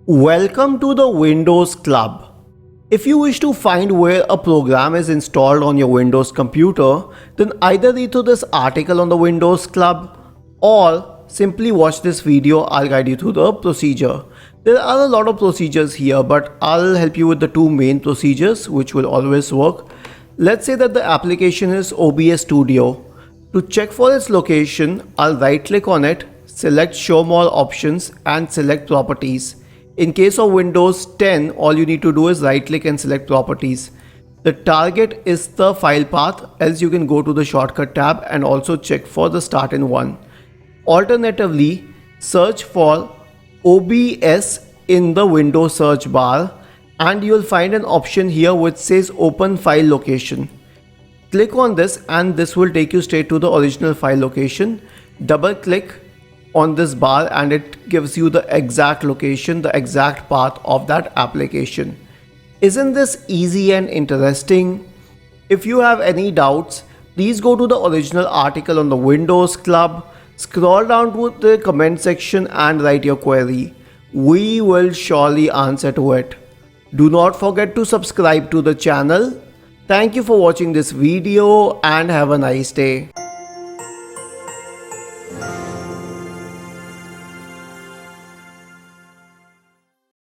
Welcome to the Windows Club. If you wish to find where a program is installed on your Windows computer, then either read through this article on the Windows Club or simply watch this video. I'll guide you through the procedure. There are a lot of procedures here, but I'll help you with the two main procedures which will always work. Let's say that the application is OBS Studio. To check for its location, I'll right click on it, select Show More Options and select Properties. In case of Windows 10, all you need to do is right click and select Properties. The target is the file path, else you can go to the shortcut tab and also check for the start in one. Alternatively, search for OBS in the Windows search bar and you will find an option here which says Open File Location. Click on this and this will take you straight to the original file location. Double click on this bar and it gives you the exact location, the exact path of that application. Isn't this easy and interesting? If you have any doubts, please go to the original article on the Windows Club, scroll down to the comment section and write your query. We will surely answer to it. Do not forget to subscribe to the channel. Thank you for watching this video and have a nice day.